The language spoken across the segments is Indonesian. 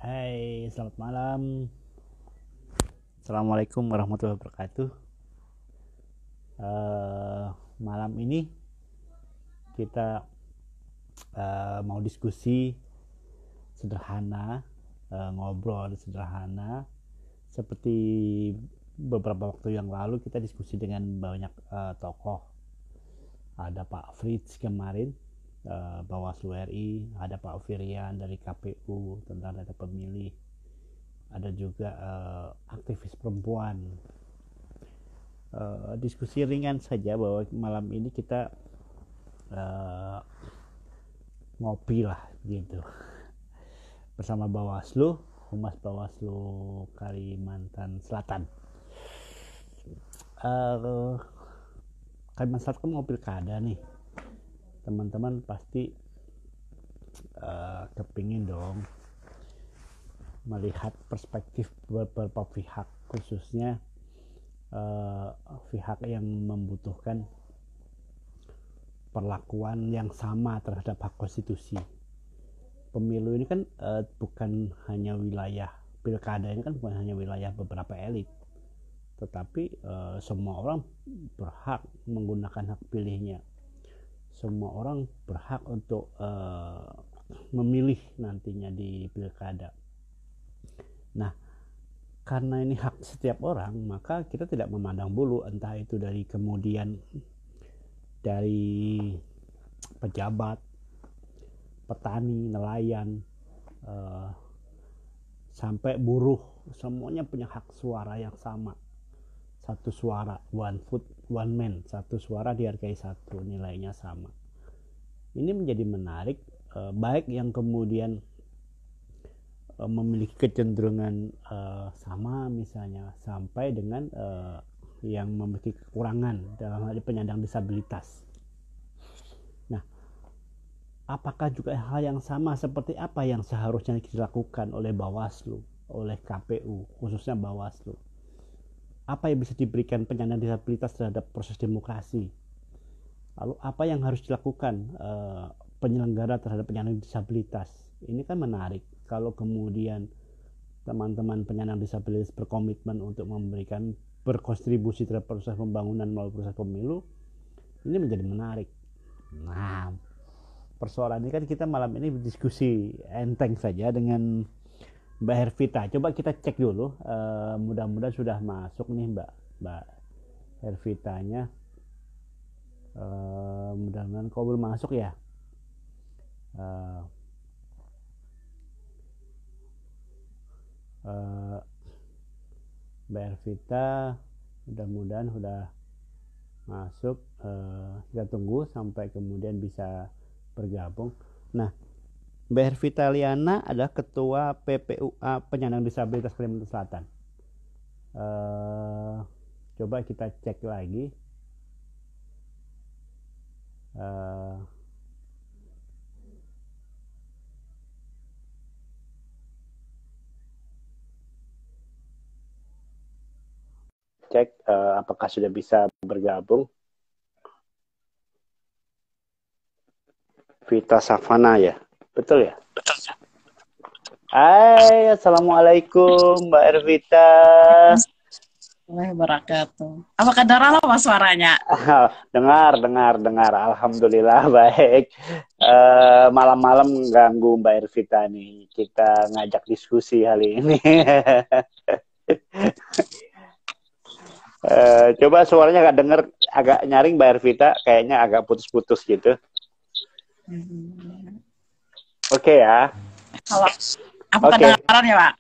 Hai, selamat malam. Assalamualaikum warahmatullahi wabarakatuh. Malam ini kita mau diskusi sederhana, ngobrol sederhana. Seperti beberapa waktu yang lalu kita diskusi dengan banyak tokoh. Ada Pak Fritz kemarin, Bawaslu RI, ada Pak Firian dari KPU tentang data pemilih, ada juga aktivis perempuan. Diskusi ringan saja bahwa malam ini kita ngopi lah gitu bersama Bawaslu, Humas Bawaslu Kalimantan Selatan. Kalimantan Selatan mau pilkada nih, teman-teman pasti kepingin dong melihat perspektif beberapa pihak, khususnya pihak yang membutuhkan perlakuan yang sama terhadap hak konstitusi. Pemilu ini kan bukan hanya wilayah, pilkada ini kan bukan hanya wilayah beberapa elit, tetapi semua orang berhak menggunakan hak pilihnya. Semua orang berhak untuk memilih nantinya di pilkada. Nah, karena ini hak setiap orang, maka kita tidak memandang bulu, entah itu dari kemudian dari pejabat, petani, nelayan, sampai buruh, semuanya punya hak suara yang sama. Satu suara, one vote, one man, satu suara dihargai satu, nilainya sama. Ini menjadi menarik, baik yang kemudian memiliki kecenderungan sama misalnya, sampai dengan yang memiliki kekurangan dalam hal penyandang disabilitas. Nah, apakah juga hal yang sama seperti apa yang seharusnya dilakukan oleh Bawaslu, oleh KPU, khususnya Bawaslu? Apa yang bisa diberikan penyandang disabilitas terhadap proses demokrasi? Lalu apa yang harus dilakukan penyelenggara terhadap penyandang disabilitas? Ini kan menarik kalau kemudian teman-teman penyandang disabilitas berkomitmen untuk memberikan berkontribusi terhadap proses pembangunan melalui proses pemilu. Ini menjadi menarik. Nah, persoalan ini kan kita malam ini berdiskusi enteng saja dengan Mbak Hervita. Coba kita cek dulu, mudah-mudahan sudah masuk nih Mbak Hervitanya. Mudah-mudahan kau belum masuk ya. Mbak Hervita mudah-mudahan sudah masuk. Kita tunggu sampai kemudian bisa bergabung. Nah, Mbak Hervita Liana adalah Ketua PPUA Penyandang Disabilitas Kalimantan Selatan. Coba kita cek lagi. Cek apakah sudah bisa bergabung. Vita Savana ya, betul ya? Betul. Hai, assalamualaikum Mbak Hervita. Wabarakatuh. Apa kedengaran apa suaranya? Dengar. Alhamdulillah baik. Malam-malam ganggu Mbak Hervita nih. Kita ngajak diskusi hari ini. Coba suaranya agak denger, agak nyaring Mbak Hervita, kayaknya agak putus-putus gitu. Oke ya. Halo. Apa kedengaran ya, Pak?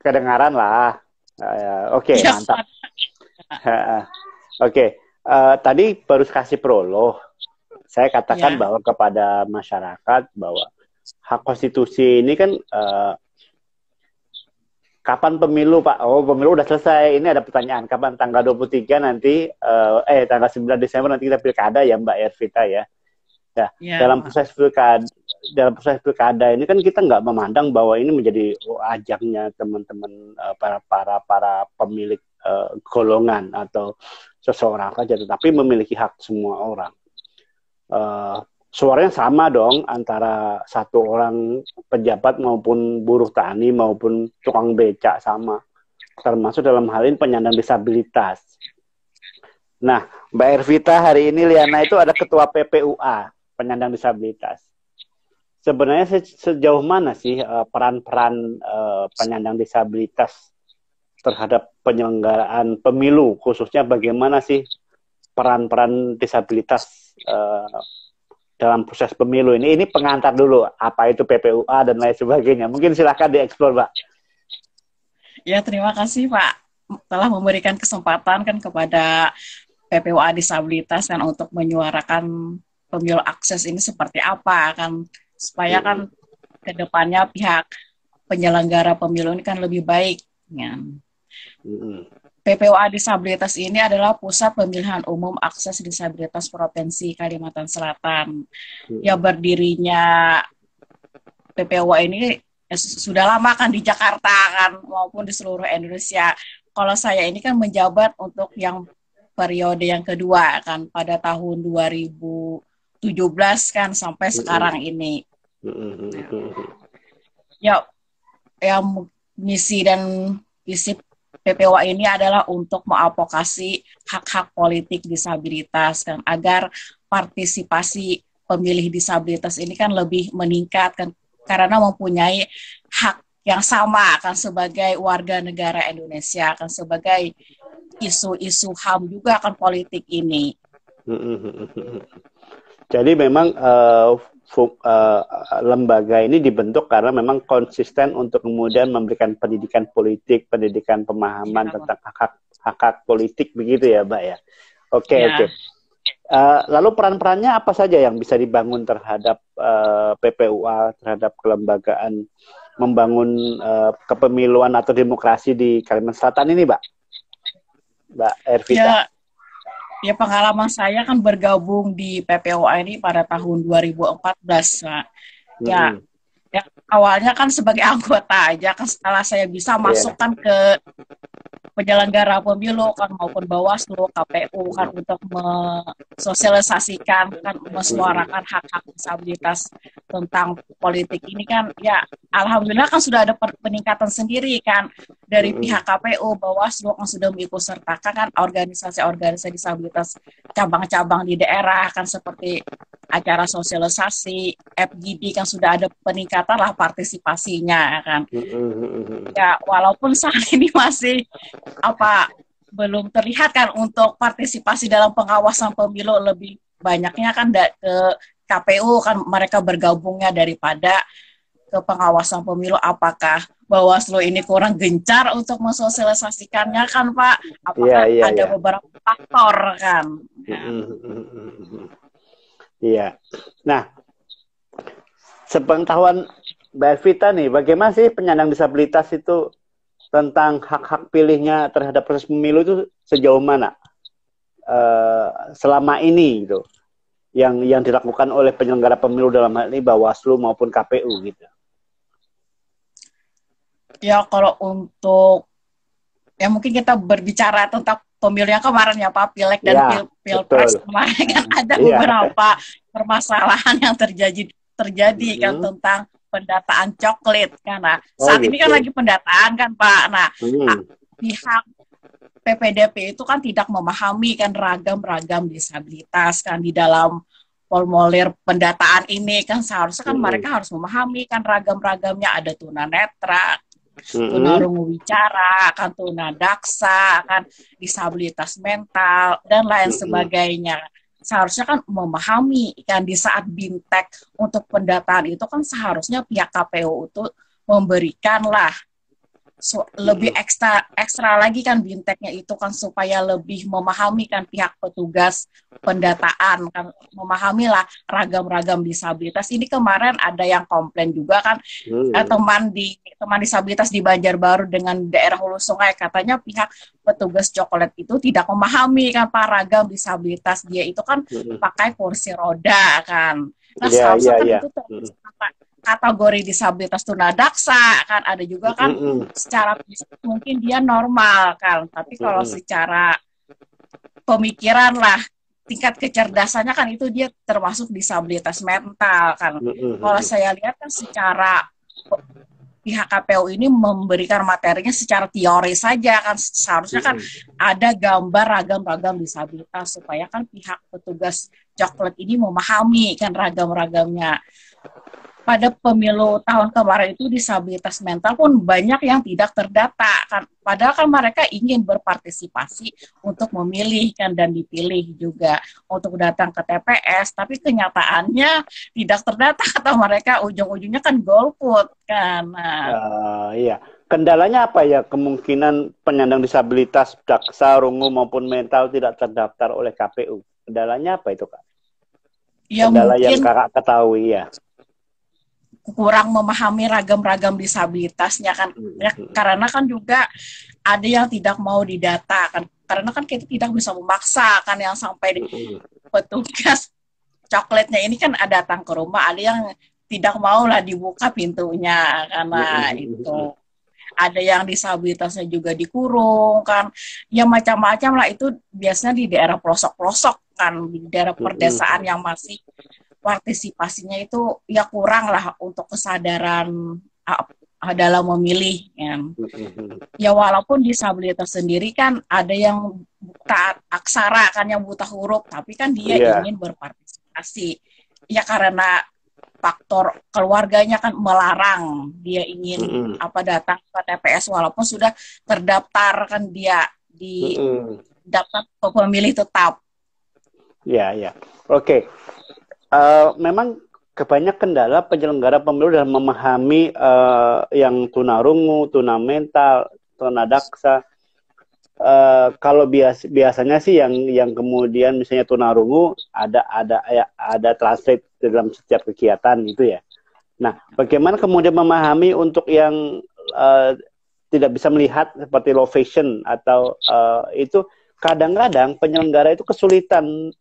Kedengaran lah. Oke, mantap. Oke. Tadi baru kasih prolog. Saya katakan bahwa kepada masyarakat bahwa hak konstitusi ini kan kapan pemilu, Pak? Oh, pemilu udah selesai. Ini ada pertanyaan. Kapan tanggal 23 nanti tanggal 9 Desember nanti kita pilkada ya, Mbak Hervita ya. Nah, dalam proses pilkada ini kan kita nggak memandang bahwa ini menjadi ajangnya teman-teman para pemilik golongan atau seseorang saja, tetapi memiliki hak semua orang. suaranya sama dong antara satu orang pejabat maupun buruh tani maupun tukang becak sama. Termasuk dalam hal ini penyandang disabilitas. Nah, Mbak Ervita hari ini Liana itu ada ketua PPUA, penyandang disabilitas. Sebenarnya sejauh mana sih peran-peran penyandang disabilitas terhadap penyelenggaraan pemilu, khususnya bagaimana sih peran-peran disabilitas dalam proses pemilu ini? Ini pengantar dulu, apa itu PPUA dan lain sebagainya. Mungkin silahkan dieksplor, Mbak. Ya, terima kasih Pak telah memberikan kesempatan kan kepada PPUA disabilitas kan untuk menyuarakan pemilu akses ini seperti apa kan, supaya kan ke depannya pihak penyelenggara pemilu ini kan lebih baik ya. PPUA disabilitas ini adalah Pusat Pemilihan Umum Akses Disabilitas Provinsi Kalimantan Selatan. Ya, berdirinya PPUA ini sudah lama kan di Jakarta kan maupun di seluruh Indonesia. Kalau saya ini kan menjabat untuk yang periode yang kedua kan pada tahun 2017 kan sampai sekarang ini. Ya, misi dan visi PPUA ini adalah untuk mengadvokasi hak-hak politik disabilitas kan, agar partisipasi pemilih disabilitas ini kan lebih meningkat kan, karena mempunyai hak yang sama kan sebagai warga negara Indonesia kan, sebagai isu-isu HAM juga kan politik ini. Jadi memang lembaga ini dibentuk karena memang konsisten untuk kemudian memberikan pendidikan politik, pendidikan pemahaman tentang hak-hak politik begitu ya, Mbak ya. Oke. Lalu peran-perannya apa saja yang bisa dibangun terhadap PPUA, terhadap kelembagaan membangun kepemiluan atau demokrasi di Kalimantan Selatan ini, Mbak Ervita? Ya, pengalaman saya kan bergabung di PPUA ini pada tahun 2014. Nah. Ya, awalnya kan sebagai anggota aja kan, setelah saya bisa masukkan ke penyelenggara pemilu kan maupun Bawaslu, KPU kan untuk mensosialisasikan kan, menyuarakan hak-hak disabilitas tentang politik ini kan, ya alhamdulillah kan sudah ada peningkatan sendiri kan dari pihak KPU, Bawaslu kan sudah mengikut sertakan kan organisasi-organisasi disabilitas cabang-cabang di daerah kan, seperti acara sosialisasi, FGD kan sudah ada peningkatan lah partisipasinya kan. Ya, walaupun saat ini masih belum terlihat kan untuk partisipasi dalam pengawasan pemilu, lebih banyaknya kan ke KPU kan mereka bergabungnya daripada ke pengawasan pemilu. Apakah Bawaslu ini kurang gencar untuk mensosialisasikannya kan, Pak? Apakah ada beberapa faktor kan? Iya. Nah, sepengetahuan Mbak Ervita nih, bagaimana sih penyandang disabilitas itu tentang hak-hak pilihnya terhadap proses pemilu itu sejauh mana selama ini gitu, yang dilakukan oleh penyelenggara pemilu dalam hal ini Bawaslu maupun KPU gitu? Ya, kalau untuk mungkin kita berbicara tentang pemilunya kemarin ya Pak, Pileg dan Pilpres kemarin kan ada beberapa permasalahan yang terjadi kan tentang pendataan coklit kan. Nah, saat ini kan lagi pendataan kan Pak. Nah, pihak PPDP itu kan tidak memahami kan ragam-ragam disabilitas kan di dalam formulir pendataan ini kan, seharusnya kan mereka harus memahami kan ragam-ragamnya, ada tunanetra, tunarungu wicara, kan tunadaksa, kan disabilitas mental dan lain sebagainya. Seharusnya kan memahami kan di saat bintek untuk pendataan itu kan seharusnya pihak KPU itu memberikanlah lebih ekstra lagi kan binteknya itu kan, supaya lebih memahami kan pihak petugas pendataan kan, memahamilah ragam-ragam disabilitas. Ini kemarin ada yang komplain juga kan, teman disabilitas di Banjarbaru dengan daerah Hulu Sungai, katanya pihak petugas coklat itu tidak memahami kan Pak ragam disabilitas, dia itu kan pakai kursi roda kan. Nah, seharusnya kan itu kategori disabilitas tunadaksa kan, ada juga kan secara fisik mungkin dia normal kan, tapi kalau secara pemikiran lah tingkat kecerdasannya kan itu dia termasuk disabilitas mental kan. Kalau saya lihat kan secara pihak KPU ini memberikan materinya secara teori saja kan, seharusnya kan ada gambar ragam-ragam disabilitas supaya kan pihak petugas coklat ini memahami kan ragam-ragamnya. Pada pemilu tahun kemarin itu disabilitas mental pun banyak yang tidak terdata kan, padahal kan mereka ingin berpartisipasi untuk memilih kan dan dipilih juga untuk datang ke TPS, tapi kenyataannya tidak terdata atau mereka ujung-ujungnya kan golput kan. Iya, kendalanya apa ya? Kemungkinan penyandang disabilitas daksa, rungu maupun mental tidak terdaftar oleh KPU. Kendalanya apa itu, Kak? Ya, kendala mungkin yang Kakak ketahui ya. Kurang memahami ragam-ragam disabilitasnya kan, ya, karena kan juga ada yang tidak mau didata kan, karena kan kita tidak bisa memaksa kan yang sampai petugas coklatnya ini kan datang ke rumah, ada yang tidak mau lah dibuka pintunya karena itu. Ada yang disabilitasnya juga dikurung kan, ya macam-macam lah, itu biasanya di daerah pelosok-pelosok kan, di daerah perdesaan yang masih partisipasinya itu ya kurang lah untuk kesadaran dalam memilih kan. Ya walaupun disabilitas sendiri kan ada yang buta aksara kan, yang buta huruf, tapi kan dia ingin berpartisipasi ya karena faktor keluarganya kan melarang, dia ingin datang ke TPS walaupun sudah terdaftar kan, dia di daftar pemilih tetap. Ya, ya. Oke. Memang kebanyakan kendala penyelenggara pemilu dalam memahami yang tunarungu, tunamental, tunadaksa. Kalau biasanya sih yang kemudian misalnya tunarungu ada translate dalam setiap kegiatan gitu ya. Nah, bagaimana kemudian memahami untuk yang tidak bisa melihat seperti low vision atau itu kadang-kadang penyelenggara itu kesulitan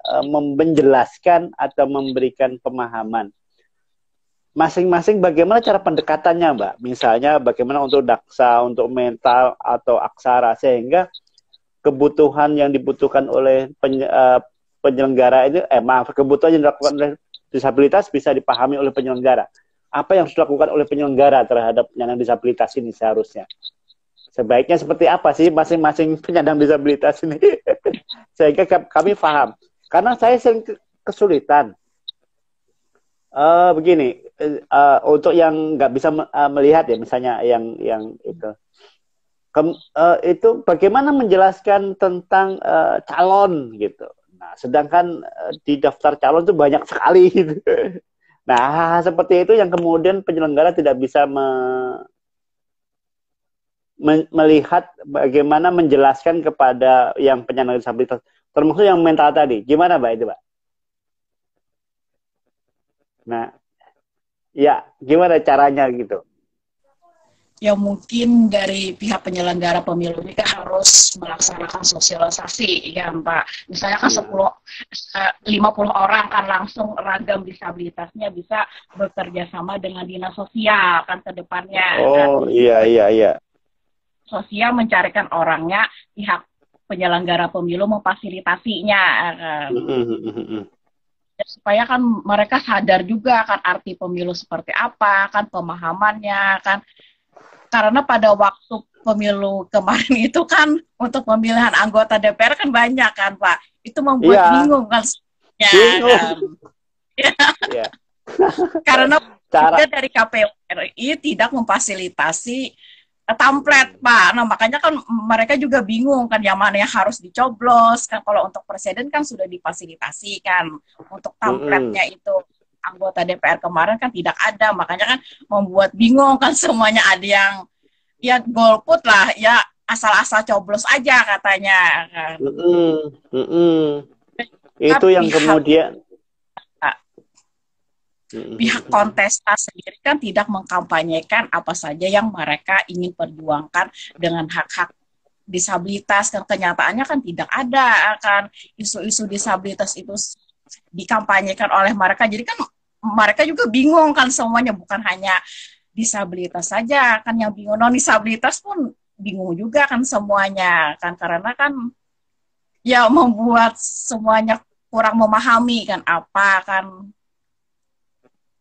menjelaskan atau memberikan pemahaman. Masing-masing bagaimana cara pendekatannya, Mbak? Misalnya bagaimana untuk daksa, untuk mental atau aksara, sehingga kebutuhan yang dibutuhkan oleh penyelenggara itu, kebutuhan yang dilakukan oleh disabilitas bisa dipahami oleh penyelenggara. Apa yang harus dilakukan oleh penyelenggara terhadap penyandang disabilitas ini seharusnya? Sebaiknya seperti apa sih masing-masing penyandang disabilitas ini? Sehingga kami paham. Karena saya sering kesulitan. Begini, untuk yang nggak bisa melihat ya, misalnya yang itu. Itu bagaimana menjelaskan tentang calon gitu. Nah, sedangkan di daftar calon itu banyak sekali gitu. Nah, seperti itu yang kemudian penyelenggara tidak bisa melihat bagaimana menjelaskan kepada yang penyandang disabilitas, termasuk yang mental tadi. Gimana, Mbak, itu, Mbak? Nah, ya, gimana caranya gitu? Ya mungkin dari pihak penyelenggara pemilu ini kan harus melaksanakan sosialisasi ya Pak. Misalnya kan 50 orang kan langsung ragam disabilitasnya bisa bekerja sama dengan dinas sosial kan ke depannya. Oh, iya. Sosial mencarikan orangnya, pihak penyelenggara pemilu memfasilitasinya kan. Supaya kan mereka sadar juga kan arti pemilu seperti apa kan, pemahamannya kan. Karena pada waktu pemilu kemarin itu kan untuk pemilihan anggota DPR kan banyak kan Pak. Itu membuat bingung kan. Ya, kan. Ya. Karena juga dari KPU RI tidak memfasilitasi template Pak. Nah makanya kan mereka juga bingung kan yang mana yang harus dicoblos kan. Kalau untuk presiden kan sudah difasilitasi kan. Untuk template-nya itu anggota DPR kemarin kan tidak ada, makanya kan membuat bingung kan, semuanya ada yang ya golput lah, ya asal-asal coblos aja katanya kan. Itu yang kemudian pihak kontestan sendiri kan tidak mengkampanyekan apa saja yang mereka ingin perjuangkan dengan hak-hak disabilitas, kan kenyataannya kan tidak ada kan isu-isu disabilitas itu dikampanyekan oleh mereka. Jadi kan mereka juga bingung kan, semuanya bukan hanya disabilitas saja kan yang bingung, non disabilitas pun bingung juga kan semuanya kan, karena kan ya membuat semuanya kurang memahami kan apa kan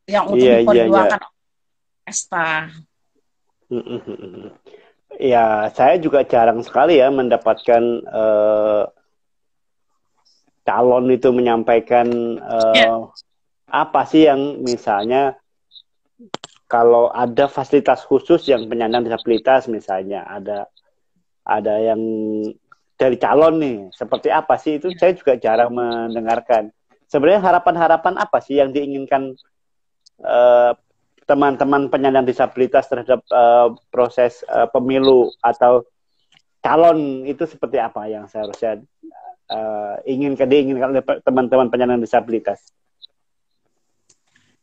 yang untuk diperjuangkan Esta. Ya, saya juga jarang sekali ya mendapatkan calon itu menyampaikan apa sih yang misalnya kalau ada fasilitas khusus yang penyandang disabilitas misalnya ada yang dari calon nih seperti apa sih itu saya juga jarang mendengarkan. Sebenarnya harapan-harapan apa sih yang diinginkan teman-teman penyandang disabilitas terhadap proses pemilu atau calon itu seperti apa yang seharusnya diinginkan oleh teman-teman penyandang disabilitas?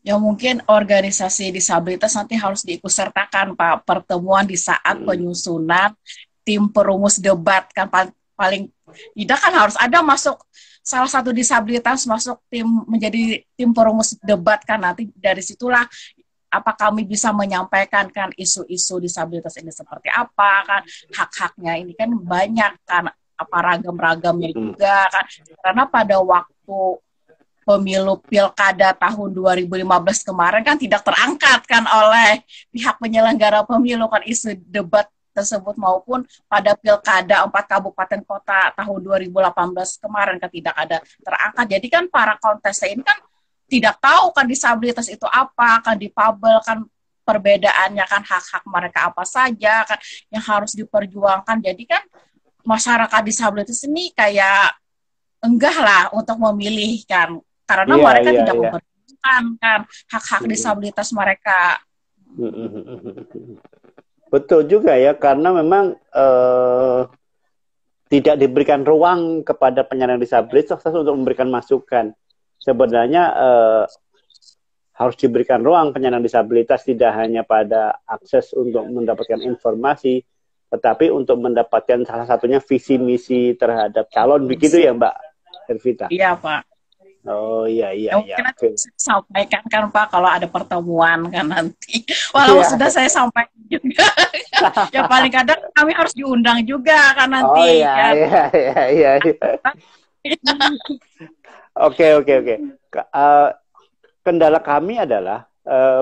Ya mungkin organisasi disabilitas nanti harus diikutsertakan Pak pertemuan di saat penyusunan tim perumus debat kan paling tidak kan harus ada masuk salah satu disabilitas masuk tim menjadi tim perumus debat kan nanti dari situlah apa kami bisa menyampaikan kan isu-isu disabilitas ini seperti apa kan hak-haknya ini kan banyak kan apa ragam-ragamnya juga kan karena pada waktu pemilu pilkada tahun 2015 kemarin kan tidak terangkat kan oleh pihak penyelenggara pemilu kan isu debat tersebut maupun pada pilkada 4 kabupaten kota tahun 2018 kemarin kan tidak ada terangkat. Jadi kan para kontestan ini kan tidak tahu kan disabilitas itu apa, kan difabel kan perbedaannya kan hak-hak mereka apa saja kan yang harus diperjuangkan. Jadi kan masyarakat disabilitas ini kayak enggah lah untuk memilih kan karena mereka tidak memperjuangkan kan hak-hak disabilitas mereka. Betul juga ya karena memang tidak diberikan ruang kepada penyandang disabilitas untuk memberikan masukan. Sebenarnya harus diberikan ruang penyandang disabilitas tidak hanya pada akses untuk mendapatkan informasi, tetapi untuk mendapatkan salah satunya visi misi terhadap calon begitu ya Mbak Hervita? Iya Pak. Oh iya. Mungkin nanti sampaikan kan Pak kalau ada pertemuan kan nanti. Walaupun sudah saya sampaikan juga. Ya paling kadang kami harus diundang juga kan nanti. Oh iya. Oke. Kendala kami adalah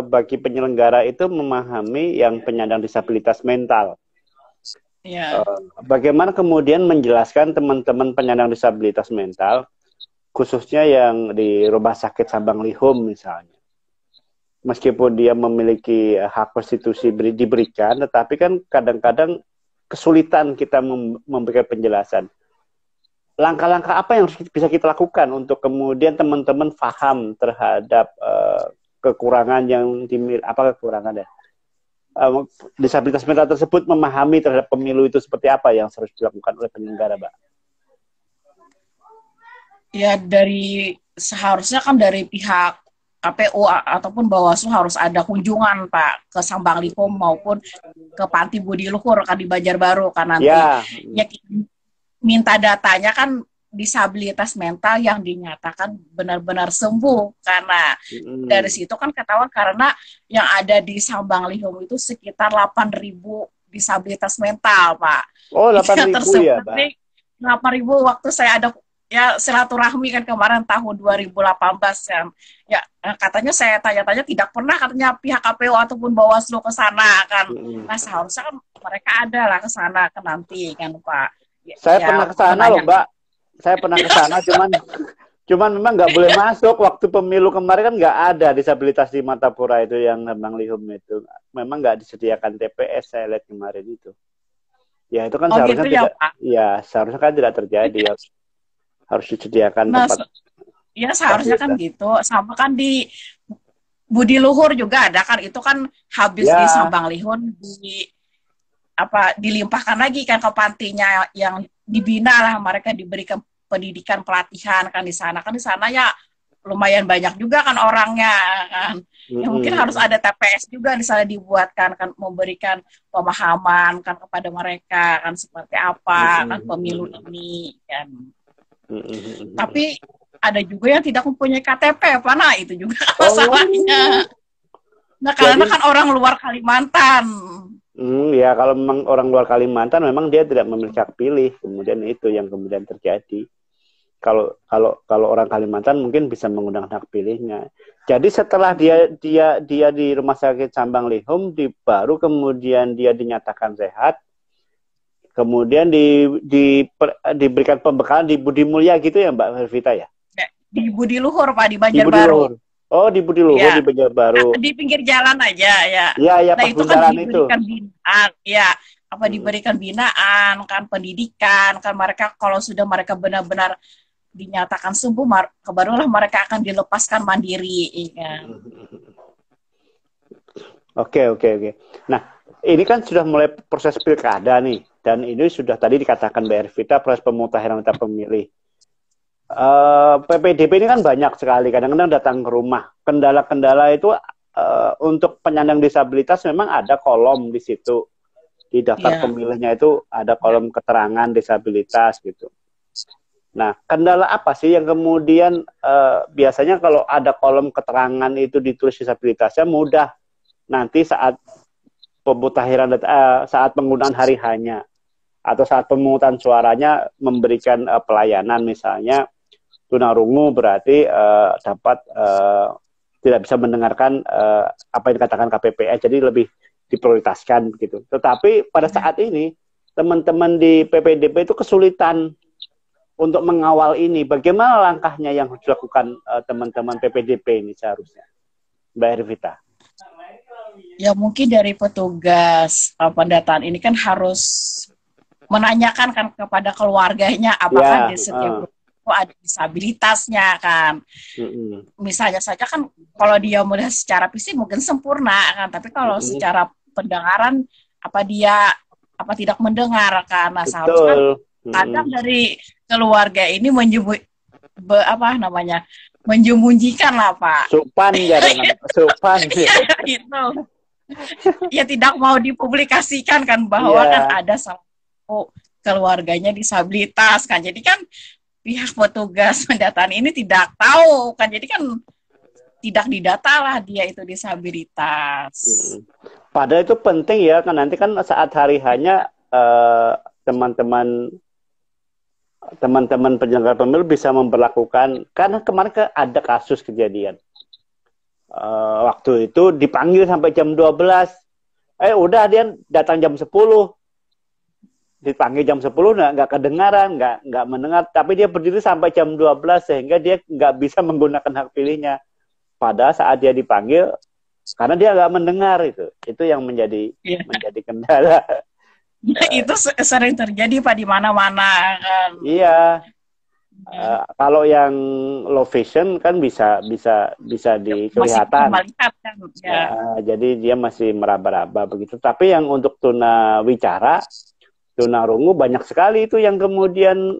bagi penyelenggara itu memahami yang penyandang disabilitas mental. Bagaimana kemudian menjelaskan teman-teman penyandang disabilitas mental khususnya yang di rumah sakit Sabang Lihum misalnya. Meskipun dia memiliki hak konstitusi diberikan, tetapi kan kadang-kadang kesulitan kita memberikan penjelasan. Langkah-langkah apa yang bisa kita lakukan untuk kemudian teman-teman paham terhadap kekurangan yang disabilitas mental tersebut, memahami terhadap pemilu itu seperti apa yang harus dilakukan oleh penyelenggara, Mbak? Ya seharusnya kan dari pihak KPU ataupun Bawaslu harus ada kunjungan Pak ke Sabang Lihum maupun ke Panti Budi Luhur kan di Banjarbaru kan nanti. Ya minta datanya kan disabilitas mental yang dinyatakan benar-benar sembuh karena dari situ kan ketahuan karena yang ada di Sabang Lihum itu sekitar 8.000 disabilitas mental Pak. Oh 8.000 ya Pak. 8.000 waktu saya ada ya silaturahmi kan kemarin tahun 2018 kan. Ya katanya saya tanya-tanya tidak pernah katanya pihak KPU ataupun Bawaslu ke sana kan. Nah seharusnya kan mereka ada lah ke sana kan nanti kan Pak. Saya pernah ke sana loh Mbak. Saya pernah ke sana cuman memang nggak boleh masuk waktu pemilu kemarin kan nggak ada disabilitas di Martapura itu yang Sabang Lihum itu. Memang nggak disediakan TPS saya lihat kemarin itu. Ya itu kan seharusnya gitu tidak. Ya seharusnya kan tidak terjadi ya. Harus disediakan tempat. Ya seharusnya kan gitu. Sama kan di Budi Luhur juga ada kan. Itu kan habis di Sabang Lihum dilimpahkan lagi kan ke pantinya yang dibina lah mereka diberikan pendidikan pelatihan kan di sana ya lumayan banyak juga kan orangnya kan. Ya mungkin harus ada TPS juga di sana dibuatkan kan memberikan pemahaman kan kepada mereka kan seperti apa kan pemilu ini kan. Tapi ada juga yang tidak mempunyai KTP, Pak. Nah, itu juga masalahnya. Nah, karena kan orang luar Kalimantan. Ya, kalau memang orang luar Kalimantan, memang dia tidak memiliki hak pilih. Kemudian itu yang kemudian terjadi. Kalau orang Kalimantan mungkin bisa menggunakan hak pilihnya. Jadi setelah dia di Rumah Sakit Sambang Lihum, baru kemudian dia dinyatakan sehat, kemudian diberikan pembekalan di Budi Mulia gitu ya Mbak Hervita ya? Di Budi Luhur Pak, di Banjarbaru. Oh, di Budi Luhur ya. Di Banjarbaru. Di pinggir jalan aja ya. Iya, pas itu jalan kan itu. Binaan, ya. Diberikan binaan, kan pendidikan, kan mereka kalau sudah mereka benar-benar dinyatakan sembuh, barulah mereka akan dilepaskan mandiri, ya. Oke. Nah, ini kan sudah mulai proses pilkada nih, dan ini sudah tadi dikatakan Mbak Hervita proses pemutahiran data pemilih. PPDP ini kan banyak sekali, kadang-kadang datang ke rumah. Kendala-kendala itu untuk penyandang disabilitas memang ada kolom di situ. Di daftar pemilihnya itu ada kolom keterangan disabilitas gitu. Nah, kendala apa sih yang kemudian biasanya kalau ada kolom keterangan itu ditulis disabilitasnya mudah nanti saat pemutahiran saat penggunaan hari hanya atau saat pemungutan suaranya memberikan pelayanan, misalnya tunarungu berarti dapat tidak bisa mendengarkan apa yang dikatakan KPPS, jadi lebih diprioritaskan gitu. Tetapi pada saat ini teman-teman di PPDP itu kesulitan untuk mengawal ini. Bagaimana langkahnya yang harus dilakukan teman-teman PPDP ini seharusnya, Mbak Hervita? Ya mungkin dari petugas pendataan ini kan harus menanyakan kan kepada keluarganya apakah di setiap grup itu ada disabilitasnya kan. Misalnya saja kan kalau dia melihat secara fisik mungkin sempurna kan, tapi kalau secara pendengaran dia tidak mendengar kan. Nah, seharusnya kadang dari keluarga ini menjemunyikan lah Pak. Supan supan. Itu. Ya tidak mau dipublikasikan kan bahwa kan ada salah satu keluarganya disabilitas kan. Jadi kan pihak petugas pendataan ini tidak tahu kan. Jadi kan tidak didata lah dia itu disabilitas. Padahal itu penting ya, kan nanti kan saat hari hanya teman-teman penyelenggara pemilu bisa memperlakukan, karena kemarin ada kasus kejadian waktu itu dipanggil sampai jam 12, udah dia datang jam 10, dipanggil jam 10 nggak kedengaran, nggak mendengar, tapi dia berdiri sampai jam 12 sehingga dia nggak bisa menggunakan hak pilihnya. Padahal saat dia dipanggil, karena dia nggak mendengar, itu yang menjadi kendala. Itu sering terjadi Pak di mana-mana kan. Iya. Kalau yang low vision kan bisa dikelihatan. Kan, ya, jadi dia masih meraba-raba begitu. Tapi yang untuk tunawicara, tunarungu banyak sekali itu yang kemudian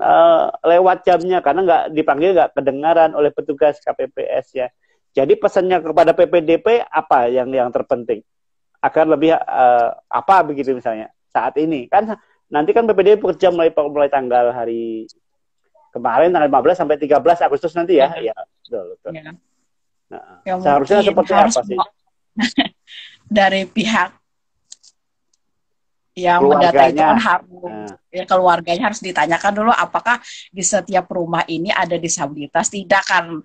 lewat jamnya karena nggak dipanggil, nggak kedengaran oleh petugas KPPS ya. Jadi pesannya kepada PPDP apa yang terpenting agar lebih apa begitu misalnya saat ini kan nanti kan PPDP bekerja mulai tanggal hari kemarin tanggal 15 sampai 13 Agustus nanti ya. Ya, betul. Ya. Nah, seharusnya seperti apa sih? Dari pihak yang mendata itu kan keluarganya harus ditanyakan dulu apakah di setiap rumah ini ada disabilitas, tidak kan.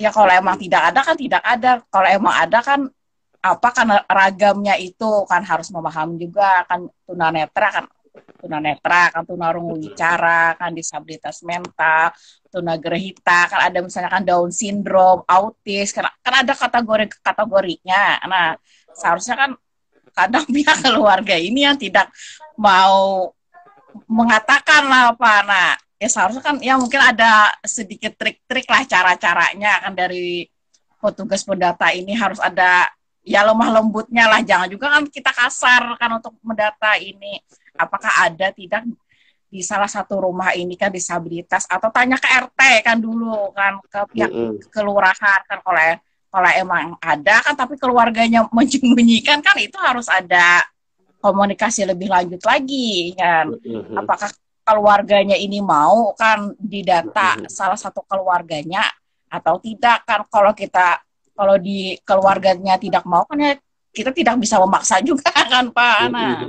Ya kalau emang tidak ada kan tidak ada. Kalau emang ada kan karena ragamnya itu kan harus memahami juga kan tunanetra kan tunarungu wicara kan disabilitas mental, tunagrahita kan ada misalnya kan Down syndrome, autis kan ada kategorinya. Nah, seharusnya kan kadang pihak keluarga ini yang tidak mau mengatakan lah Pak. Nah, ya seharusnya kan ya mungkin ada sedikit trik-trik lah cara-caranya kan dari petugas pendata ini harus ada ya lemah lembutnya lah, jangan juga kan kita kasar kan untuk mendata ini apakah ada tidak di salah satu rumah ini kan disabilitas, atau tanya ke RT kan dulu kan ke pihak kelurahan kan kalau emang ada kan tapi keluarganya menyembunyikan kan itu harus ada komunikasi lebih lanjut lagi kan apakah keluarganya ini mau kan didata salah satu keluarganya atau tidak kan. Kalau di keluarganya tidak mau kan ya kita tidak bisa memaksa juga kan Pak Ana.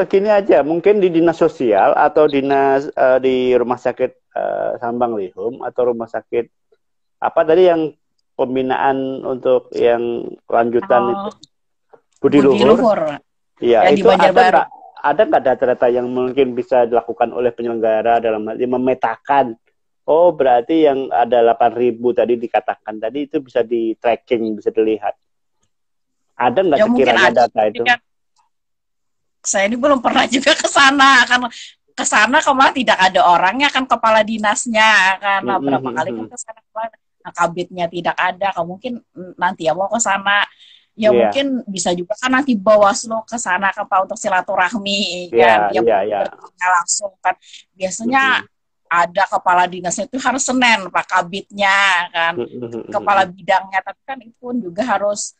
Gini aja, mungkin di dinas sosial atau dinas di rumah sakit Sambang Lihum atau rumah sakit apa tadi yang pembinaan untuk yang lanjutan itu Budi Luhur. Iya, itu ada nggak data-data yang mungkin bisa dilakukan oleh penyelenggara dalam hal ini memetakan, oh berarti yang ada 8.000 tadi dikatakan tadi itu bisa di tracking, bisa dilihat. Ada nggak sekiranya data itu? Saya ini belum pernah juga ke sana, karena ke sana kemarin tidak ada orangnya kan, kepala dinasnya karena berapa kali kan ke sana, kabitnya tidak ada. Mungkin nanti ya mau ke sana. Ya mungkin bisa juga kan nanti Bawaslu ke sana kan Pak untuk silaturahmi kan, langsung kan. Biasanya ada kepala dinasnya itu harus Senin Pak kabitnya kan, kepala bidangnya, tapi kan itu pun juga harus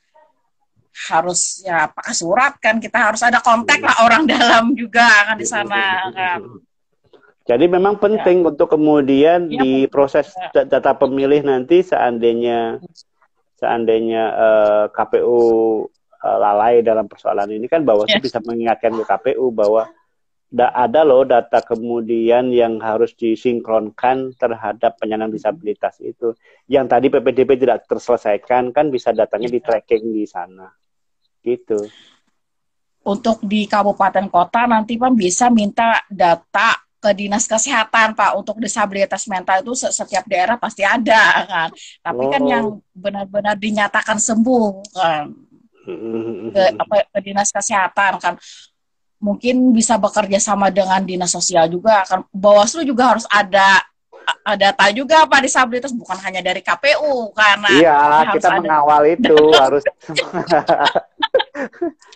ya pakai surat kan, kita harus ada kontak lah orang dalam juga kan di sana kan. Jadi memang penting untuk kemudian di proses data pemilih nanti seandainya KPU lalai dalam persoalan ini kan Bawaslu bisa mengingatkan ke KPU bahwa ada loh data kemudian yang harus disinkronkan terhadap penyandang disabilitas itu. Yang tadi PPDB tidak terselesaikan kan bisa datanya di tracking di sana. Gitu. Untuk di kabupaten kota nanti Pak bisa minta data ke dinas kesehatan Pak, untuk disabilitas mental itu setiap daerah pasti ada kan, tapi kan yang benar-benar dinyatakan sembuh kan ke dinas kesehatan kan, mungkin bisa bekerja sama dengan dinas sosial juga kan. Bawaslu juga harus ada data juga Pak disabilitas, bukan hanya dari KPU karena kita mengawal itu harus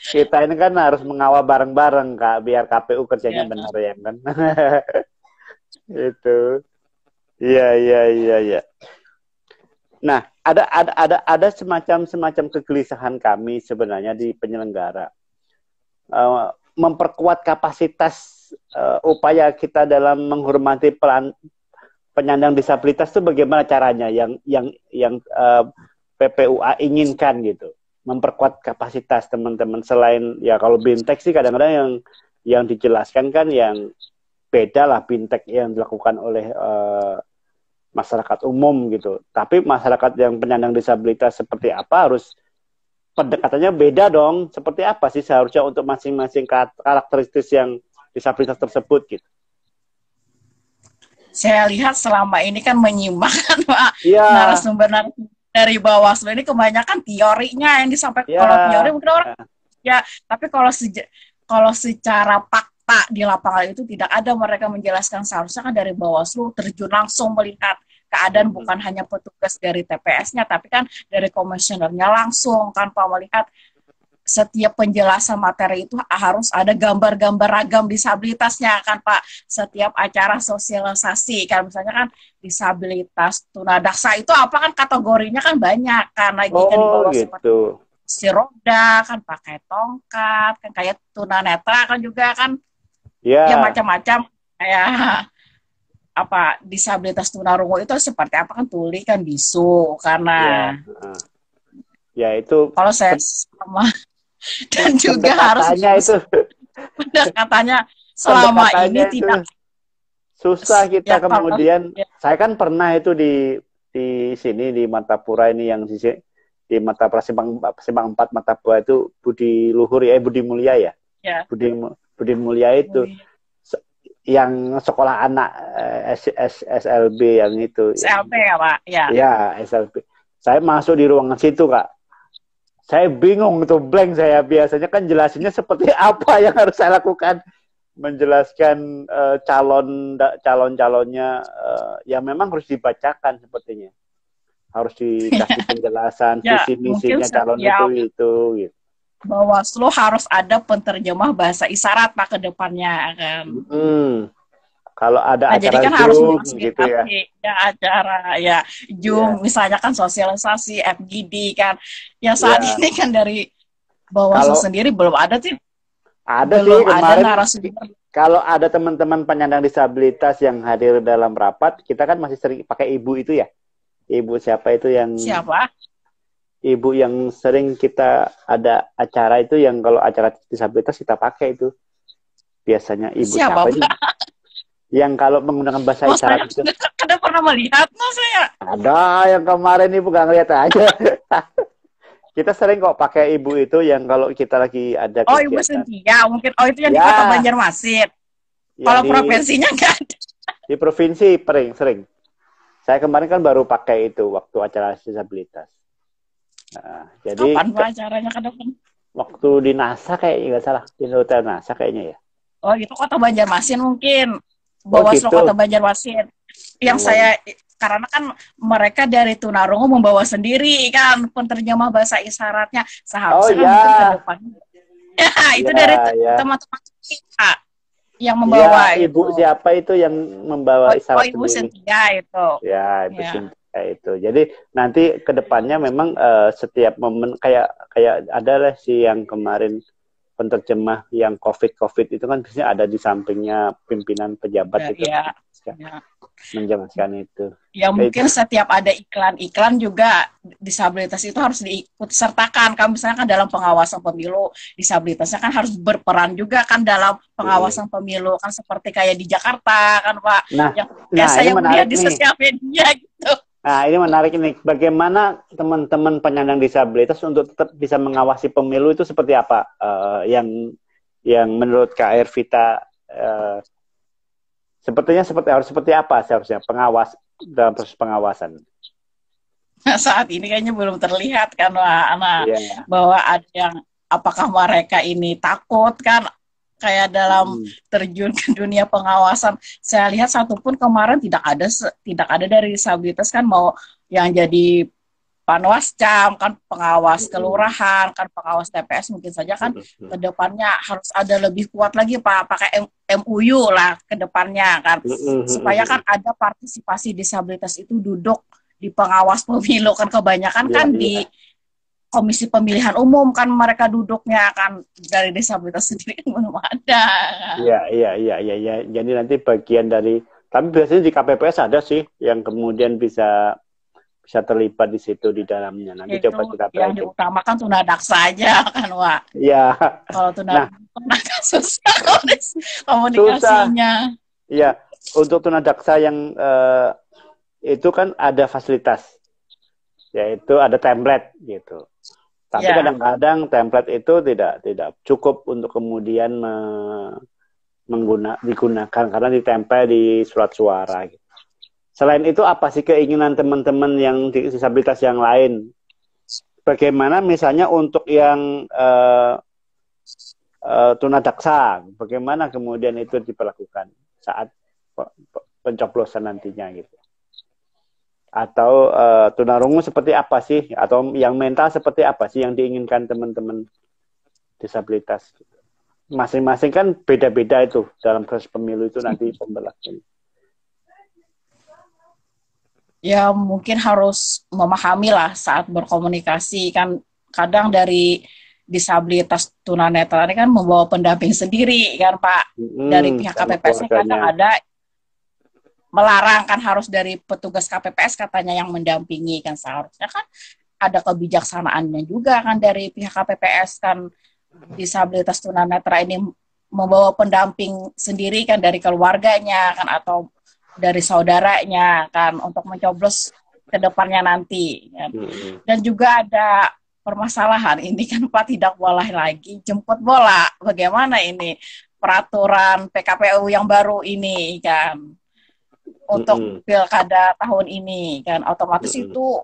kita ini kan harus mengawal bareng-bareng Kak, biar KPU kerjanya benar ya kan. Itu. Iya. Nah, ada semacam kegelisahan kami sebenarnya di penyelenggara. Memperkuat kapasitas upaya kita dalam menghormati penyandang disabilitas itu bagaimana caranya yang PPUA inginkan gitu, memperkuat kapasitas teman-teman selain ya kalau bintek sih kadang-kadang yang dijelaskan kan yang beda lah bintek yang dilakukan oleh masyarakat umum gitu, tapi masyarakat yang penyandang disabilitas seperti apa harus pendekatannya beda dong, seperti apa sih seharusnya untuk masing-masing karakteristik yang disabilitas tersebut gitu. Saya lihat selama ini kan menyimpang Pak, narasumber dari Bawaslu ini kebanyakan teorinya yang disampaikan. Kalau teori mungkin orang tapi kalau secara fakta di lapangan itu tidak ada mereka menjelaskan. Seharusnya kan dari Bawaslu terjun langsung melihat keadaan, bukan hanya petugas dari TPS-nya, tapi kan dari komisionernya langsung kan Pak, melihat setiap penjelasan materi itu harus ada gambar-gambar ragam disabilitasnya kan Pak. Setiap acara sosialisasi kan, misalnya kan disabilitas tunadaksa itu apa kan kategorinya kan banyak kan, lagi kan di bawah gitu. Seperti si roda kan pakai tongkat kan, kayak tunanetra kan juga kan, ya macam-macam kayak apa disabilitas tunarungu itu seperti apa kan, tuli kan bisu karena itu kalau saya sama dan juga harus itu pendekatannya selama ini itu tidak susah kita kemudian. Saya kan pernah itu di sini di Martapura ini yang di Martapura Simpang 4 Martapura itu Budi Luhur Budi Mulia ya. Budi Mulia itu yang sekolah anak SLB yang itu. SLB ya Pak? Ya SLB. Saya masuk di ruangan situ Kak. Saya bingung itu, blank saya. Biasanya kan jelasinnya seperti apa yang harus saya lakukan, menjelaskan calon-calonnya yang memang harus dibacakan sepertinya, harus dikasih penjelasan visi misinya calon itu gitu. Bawaslu harus ada penterjemah bahasa isyarat Pak ke depannya kan. Kalau ada acara jadi kan Zoom harus gitu ya. Acara Zoom misalnya kan sosialisasi FGD kan. Ya saat ini kan dari Bawaslu sendiri belum ada sih. Ada belum sih kemarin. Ada narasumber. Kalau ada teman-teman penyandang disabilitas yang hadir dalam rapat, kita kan masih sering pakai ibu itu ya. Ibu siapa itu yang? Siapa? Ibu yang sering kita ada acara itu, yang kalau acara disabilitas kita pakai itu. Biasanya ibu siapa itu? Yang kalau menggunakan bahasa isyarat itu. Ada pernah melihat, no saya? Ada yang kemarin ibu nggak ngeliat aja. Kita sering kok pakai ibu itu yang kalau kita lagi ada kegiatan. Oh, Ibu Cynthia, mungkin. Oh, itu yang di Kota Banjarmasin. Kalau provinsinya nggak ada. Di provinsi sering. Saya kemarin kan baru pakai itu waktu acara disabilitas. Nah, jadi kapan Pak acaranya ke depan? Waktu di NASA kayaknya nggak salah, di hotel NASA kayaknya ya. Oh, itu Kota Banjarmasin mungkin. Bawaslu gitu. Kota Banjarmasin. Yang saya karena kan mereka dari tunarungu membawa sendiri kan penerjemah bahasa isyaratnya seharusnya mungkin ke depan. Ya, itu dari teman-teman kita yang membawa ibu itu. Siapa itu yang membawa isyarat Ibu Cynthia itu. Ya, Ibu Cynthia itu. Jadi nanti ke depannya memang setiap momen kayak ada lah sih yang kemarin penerjemah yang COVID itu kan biasanya ada di sampingnya pimpinan pejabat itu. Menjelaskan itu. Ya mungkin setiap ada iklan juga disabilitas itu harus diikut sertakan. Kan misalnya kan dalam pengawasan pemilu disabilitasnya kan harus berperan juga kan dalam pengawasan pemilu kan seperti kayak di Jakarta kan Pak. Saya melihat di sosial media gitu. Nah ini menarik ini. Bagaimana teman-teman penyandang disabilitas untuk tetap bisa mengawasi pemilu itu seperti apa? Yang menurut Kak Ervita sepertinya seperti apa seharusnya pengawas dalam proses pengawasan? Nah, saat ini kayaknya belum terlihat kan bahwa ada yang apakah mereka ini takut kan kayak dalam terjun ke dunia pengawasan. Saya lihat satupun kemarin tidak ada dari disabilitas kan mau yang jadi Panwascam kan pengawas kelurahan kan pengawas TPS mungkin saja kan kedepannya harus ada lebih kuat lagi Pak pakai MUU lah kedepannya kan supaya kan ada partisipasi disabilitas itu duduk di pengawas pemilu kan kebanyakan kan di komisi pemilihan umum kan mereka duduknya kan dari disabilitas sendiri kan belum ada. Iya. Jadi nanti bagian dari tapi biasanya di KPPS ada sih yang kemudian bisa terlibat di situ di dalamnya. Nanti itu, coba kita yang diutamakan tunadaksa aja kan Wak. Iya. Kalau tunadaksa susah komunikasinya. Iya, untuk tunadaksa yang itu kan ada fasilitas, yaitu ada template gitu. Tapi kadang-kadang template itu tidak cukup untuk kemudian digunakan karena ditempel di surat suara gitu. Selain itu apa sih keinginan teman-teman yang disabilitas yang lain? Bagaimana misalnya untuk yang tunadaksa, bagaimana kemudian itu diperlakukan saat pencoblosan nantinya gitu? Atau tunarungu seperti apa sih? Atau yang mental seperti apa sih yang diinginkan teman-teman disabilitas? Masing-masing kan beda-beda itu dalam proses pemilu itu nanti pembelajaran. Ya mungkin harus memahami lah saat berkomunikasi kan kadang dari disabilitas tunanetra ini kan membawa pendamping sendiri kan Pak dari pihak KPPS kadang ada melarang kan harus dari petugas KPPS katanya yang mendampingi kan seharusnya kan ada kebijaksanaannya juga kan dari pihak KPPS kan disabilitas tunanetra ini membawa pendamping sendiri kan dari keluarganya kan atau dari saudaranya kan untuk mencoblos ke depannya nanti kan. Dan juga ada permasalahan ini kan Pak tidak boleh lagi jemput bola. Bagaimana ini peraturan PKPU yang baru ini kan untuk pilkada tahun ini kan otomatis itu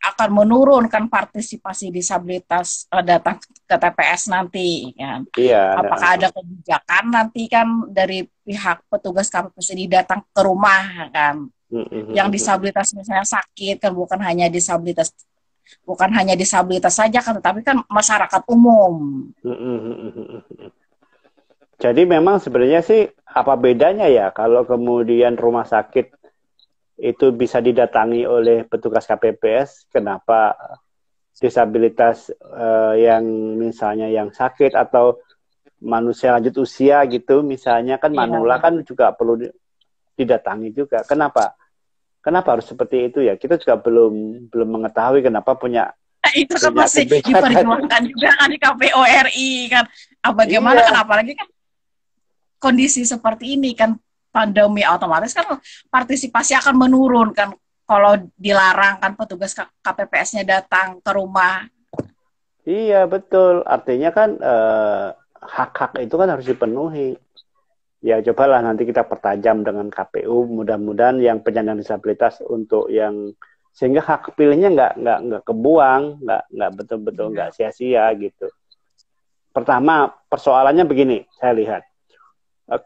akan menurunkan partisipasi disabilitas datang ke TPS nanti kan. Apakah ada kebijakan nanti kan dari pihak petugas KPPS ini datang ke rumah kan. Yang disabilitas misalnya sakit kan bukan hanya disabilitas saja kan tetapi kan masyarakat umum. Jadi memang sebenarnya sih apa bedanya ya kalau kemudian rumah sakit itu bisa didatangi oleh petugas KPPS, kenapa disabilitas yang misalnya yang sakit atau manusia lanjut usia gitu, misalnya kan manula kan juga perlu didatangi juga. Kenapa harus seperti itu ya? Kita juga belum mengetahui kenapa punya. Itu kan masih diperjuangkan juga kan di KPU RI kan. Bagaimana kan apalagi kan kondisi seperti ini kan pandemi, otomatis kan partisipasi akan menurun kan kalau dilarang kan petugas KPPS-nya datang ke rumah. Iya, betul. Artinya kan hak-hak itu kan harus dipenuhi. Ya, cobalah nanti kita pertajam dengan KPU. Mudah-mudahan yang penyandang disabilitas untuk yang sehingga hak pilihnya nggak kebuang, nggak betul-betul nggak sia-sia gitu. Pertama, persoalannya begini, saya lihat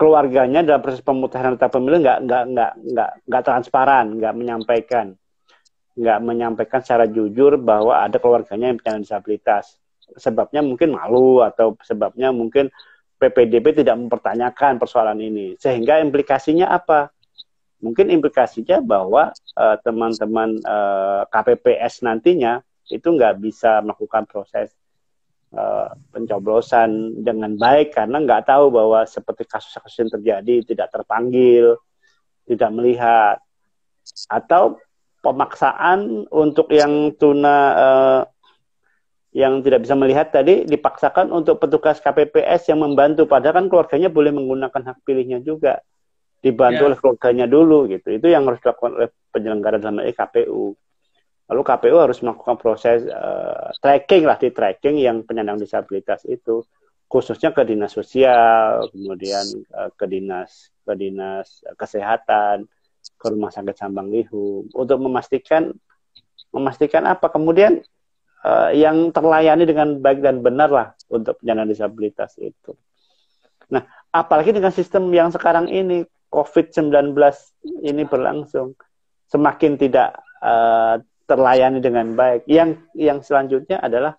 keluarganya dalam proses pemutahiran data pemilih nggak transparan, nggak menyampaikan secara jujur bahwa ada keluarganya yang penyandang disabilitas. Sebabnya mungkin malu atau sebabnya mungkin PPDB tidak mempertanyakan persoalan ini. Sehingga implikasinya apa? Mungkin implikasinya bahwa teman-teman KPPS nantinya itu nggak bisa melakukan proses pencoblosan dengan baik karena nggak tahu bahwa seperti kasus-kasus yang terjadi tidak terpanggil, tidak melihat, atau pemaksaan untuk yang yang tidak bisa melihat tadi dipaksakan untuk petugas KPPS yang membantu, padahal kan keluarganya boleh menggunakan hak pilihnya juga, dibantu oleh keluarganya dulu gitu. Itu yang harus dilakukan oleh penyelenggara dalam hal ini KPU. Lalu KPU harus melakukan proses tracking yang penyandang disabilitas itu, khususnya ke dinas sosial, kemudian ke dinas kesehatan, ke rumah sakit Sambang Lihu, untuk memastikan apa kemudian yang terlayani dengan baik dan benar lah untuk penyandang disabilitas itu. Nah, apalagi dengan sistem yang sekarang ini COVID-19 ini berlangsung, semakin tidak terlayani dengan baik. Yang selanjutnya adalah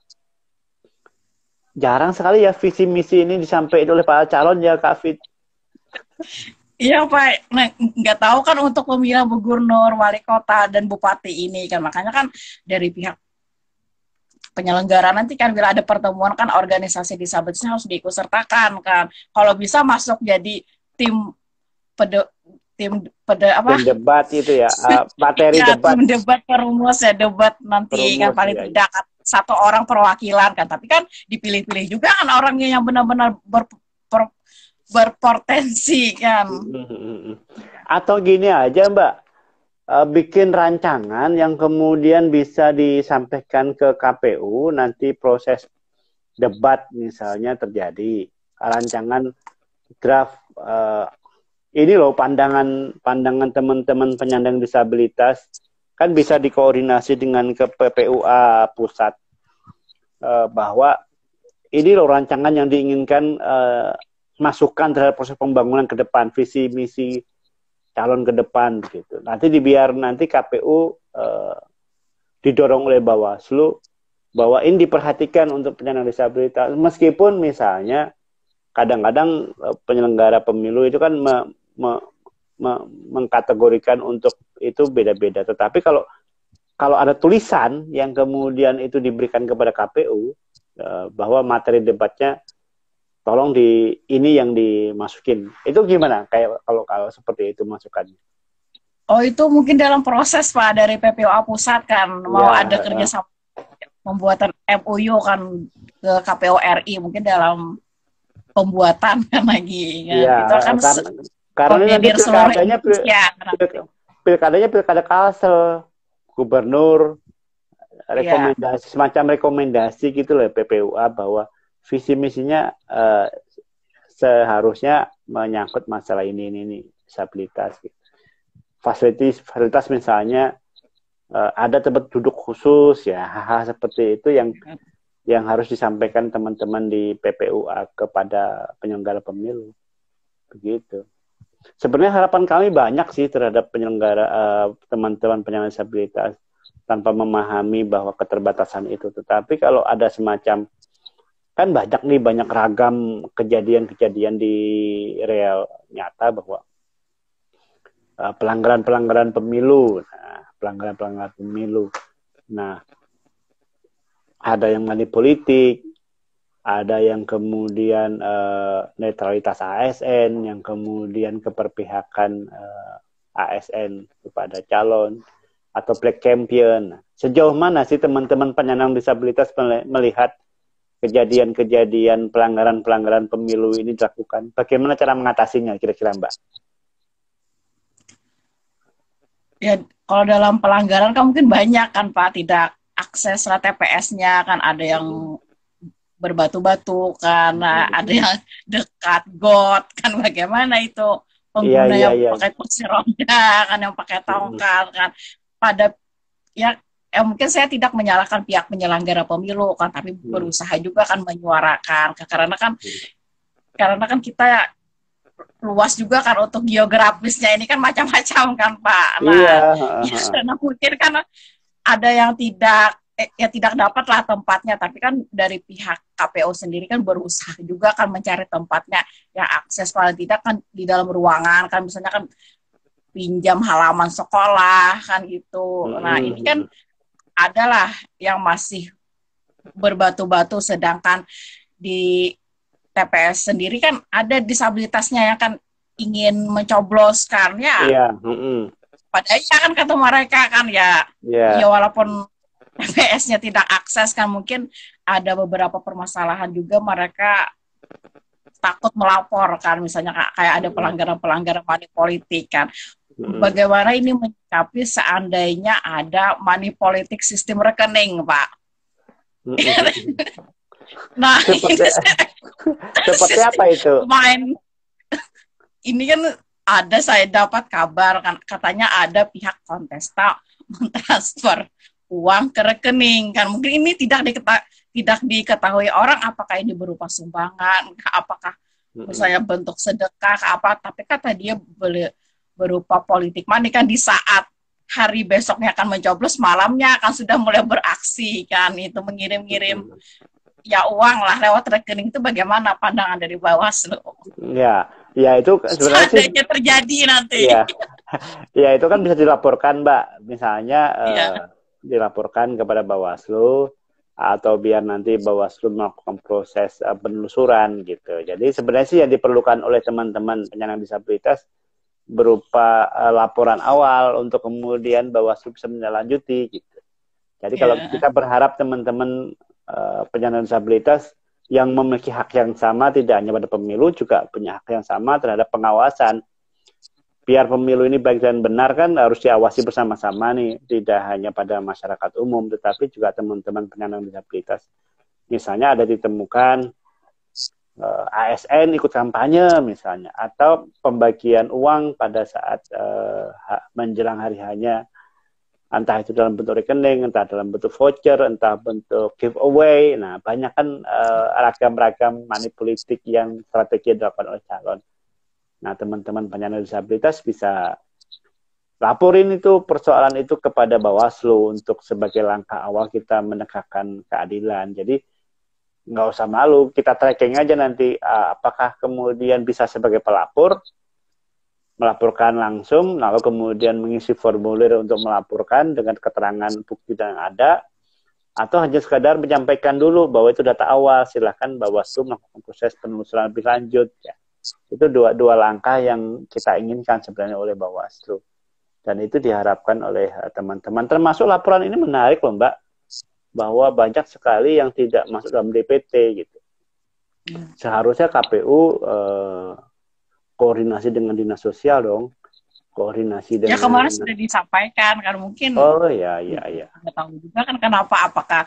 jarang sekali ya visi misi ini disampaikan oleh para calon ya, Kak Fit. Iya Pak, nah, nggak tahu kan untuk pemilihan gubernur, wali kota, dan bupati ini kan, makanya kan dari pihak penyelenggara nanti kan bila ada pertemuan kan organisasi disabilitasnya harus diikutsertakan kan. Kalau bisa masuk jadi tim debat itu ya, materi ya, debat. Tim debat perumus ya, debat nanti kan paling tidak satu orang perwakilan kan, tapi kan dipilih-pilih juga kan orangnya yang benar-benar berpotensi kan. Atau gini aja Mbak, bikin rancangan yang kemudian bisa disampaikan ke KPU, nanti proses debat misalnya terjadi, rancangan draft ini loh pandangan teman-teman penyandang disabilitas kan bisa dikoordinasi dengan ke PPUA pusat, bahwa ini loh rancangan yang diinginkan, masukan terhadap proses pembangunan ke depan, visi misi calon ke depan gitu. Nanti nanti KPU didorong oleh Bawaslu bahwa ini diperhatikan untuk penyandang disabilitas, meskipun misalnya kadang-kadang penyelenggara pemilu itu kan mengkategorikan untuk itu beda-beda. Tetapi kalau ada tulisan yang kemudian itu diberikan kepada KPU bahwa materi debatnya tolong ini yang dimasukin, itu gimana? Kayak kalau seperti itu masukannya? Oh, itu mungkin dalam proses Pak dari PPUA pusat kan mau ada kerjasama pembuatan MOU kan ke KPU RI, mungkin dalam pembuatan kan lagi kan. Ya, itu kan karena nanti pilkadanya pilkada Kalsel, gubernur, rekomendasi semacam rekomendasi gitu loh PPUA bahwa visi misinya seharusnya menyangkut masalah ini disabilitas. Gitu. Fasilitas misalnya ada tempat duduk khusus ya, hal-hal seperti itu yang harus disampaikan teman-teman di PPUA kepada penyelenggara pemilu. Begitu. Sebenarnya harapan kami banyak sih terhadap penyelenggara teman-teman penyandang disabilitas tanpa memahami bahwa keterbatasan itu. Tetapi kalau ada semacam, kan banyak ragam kejadian-kejadian di real nyata bahwa pelanggaran pemilu. Nah, ada yang money politik, ada yang kemudian netralitas ASN, yang kemudian keperpihakan ASN kepada calon, atau black campaign. Sejauh mana sih teman-teman penyandang disabilitas melihat kejadian-kejadian pelanggaran pemilu ini dilakukan? Bagaimana cara mengatasinya kira-kira Mbak? Ya, kalau dalam pelanggaran kan mungkin banyak kan Pak, tidak akses lah TPS-nya kan, ada yang berbatu-batu kan, nah, ada yang dekat got kan, bagaimana itu Iya, pengguna iya, yang iya. pakai kursi roda kan, yang pakai tongkat kan, pada ya, mungkin saya tidak menyalahkan pihak penyelenggara pemilu kan, tapi berusaha juga kan menyuarakan, karena kan kita luas juga kan untuk geografisnya ini kan macam-macam kan Pak. Iya, Nah, ya heeh. karena mungkin kan ada yang tidak ya tidak dapat lah tempatnya, tapi kan dari pihak KPU sendiri kan berusaha juga kan mencari tempatnya yang akses, paling tidak kan di dalam ruangan kan, misalnya kan pinjam halaman sekolah kan gitu. Nah, ini kan Heeh. adalah yang masih berbatu-batu, sedangkan di TPS sendiri kan ada disabilitasnya yang kan ingin mencobloskan ya, Iya, heeh. padahal kan kata mereka kan ya, ya Iya. walaupun TPS-nya tidak akses kan, mungkin ada beberapa permasalahan juga mereka takut melapor kan, misalnya kayak ada Heeh. pelanggaran-pelanggaran money politik kan. Heeh. Bagaimana ini menyikapi seandainya ada money politik sistem rekening, Pak? Heeh. Nah, Seperti ini seperti apa itu? main ini kan ada, saya dapat kabar kan, katanya ada pihak kontesta mentransfer uang ke rekening kan, mungkin ini tidak diketahui orang apakah ini berupa sumbangan, apakah Heeh. misalnya bentuk sedekah apa, tapi kata dia berupa politik money kan, di saat hari besoknya akan mencoblos, malamnya akan sudah mulai beraksi kan, itu mengirim-ngirim Heeh. ya uang lah lewat rekening. Itu bagaimana pandangan dari Bawaslu Ya, ya itu sebenarnya sih, seandainya terjadi nanti? ya, ya itu kan bisa dilaporkan, Mbak. Misalnya Iya, dilaporkan kepada Bawaslu atau biar nanti Bawaslu melakukan proses penelusuran gitu. Jadi sebenarnya sih yang diperlukan oleh teman-teman penyandang disabilitas berupa laporan awal untuk kemudian Bawaslu bisa menindaklanjuti gitu. Jadi kalau iya, kita berharap teman-teman penyandang disabilitas yang memiliki hak yang sama tidak hanya pada pemilu, juga punya hak yang sama terhadap pengawasan. Biar pemilu ini baik dan benar kan harus diawasi bersama-sama nih, tidak hanya pada masyarakat umum, tetapi juga teman-teman penyandang disabilitas. Misalnya ada ditemukan ASN ikut kampanye misalnya, atau pembagian uang pada saat menjelang hari hanya, entah itu dalam bentuk rekening, entah dalam bentuk voucher, entah bentuk giveaway. Nah, banyak kan ragam-ragam money politik yang strategi dilakukan oleh calon. Nah, teman-teman penyandang disabilitas bisa laporin itu persoalan itu kepada Bawaslu untuk sebagai langkah awal kita menegakkan keadilan. Jadi nggak usah malu, kita tracking aja nanti apakah kemudian bisa sebagai pelapor, melaporkan langsung, lalu kemudian mengisi formulir untuk melaporkan dengan keterangan bukti yang ada, atau hanya sekadar menyampaikan dulu bahwa itu data awal, silahkan Bawaslu melakukan proses penelusuran lebih lanjut. Ya. Itu dua langkah yang kita inginkan sebenarnya oleh Bawaslu. Dan itu diharapkan oleh teman-teman. Termasuk laporan ini menarik loh Mbak, bahwa banyak sekali yang tidak masuk dalam DPT gitu. Seharusnya KPU koordinasi dengan dinas sosial dong, koordinasi ya dengan. kemarin sudah disampaikan kan, mungkin Oh ya ya ya. nggak tahu juga kan kenapa, apakah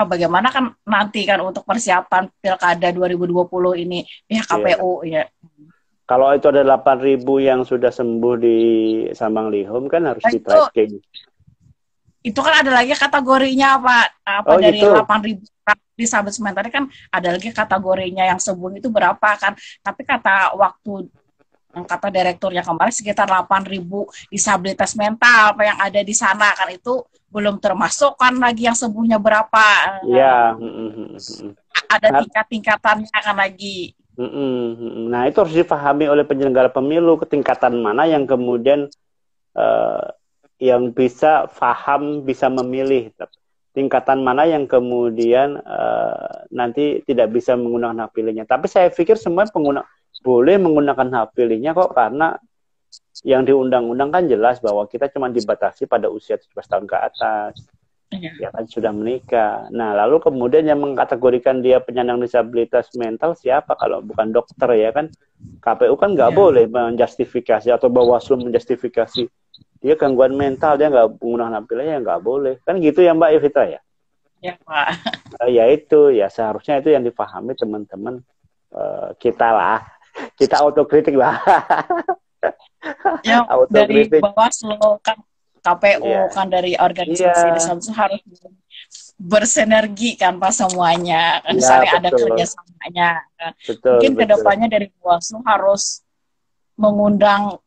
bagaimana kan nanti kan untuk persiapan Pilkada 2020 ini pihak Ya. KPU ya. Kalau itu ada 8.000 yang sudah sembuh di Sambang Lihum kan harus Nah, di tracking. itu kan ada lagi kategorinya apa Oh dari gitu. 8.000 disabilitas mental tadi kan, ada lagi kategorinya yang sembuh itu berapa kan, tapi kata direkturnya kemarin sekitar 8.000 disabilitas mental apa yang ada di sana kan, itu belum termasuk kan lagi yang sembuhnya berapa. Ya. Ada Nah, tingkat-tingkatannya kan lagi. nah, itu harus dipahami oleh penyelenggara pemilu ketingkatan mana yang kemudian eh, yang bisa paham, bisa memilih. Tingkatan mana yang kemudian nanti tidak bisa menggunakan hak pilihnya. Tapi saya pikir semua pengguna boleh menggunakan hak pilihnya kok, karena yang di undang-undang kan jelas bahwa kita cuma dibatasi pada usia 17 tahun ke atas. Ya kan sudah menikah. Nah, lalu kemudian yang mengkategorikan dia penyandang disabilitas mental siapa kalau bukan dokter ya kan? KPU kan nggak boleh menjustifikasi atau Bawaslu menjustifikasi dia gangguan mental, dia nggak menggunakan hak pilihnya, ya nggak boleh. Kan gitu ya Mbak Evita ya? Ya Pak. Ya itu, ya seharusnya itu yang dipahami teman-teman kita lah. Kita autokritik lah. Ya dari Autokritik. Bawaslu kan, KPU Iya. kan, dari organisasi Iya. disabilitas harus bersinergi kan Pak semuanya. Kan Iya, misalnya ada betul. kerjasamanya. Kan. Betul, Mungkin betul. kedepannya dari Bawaslu harus mengundang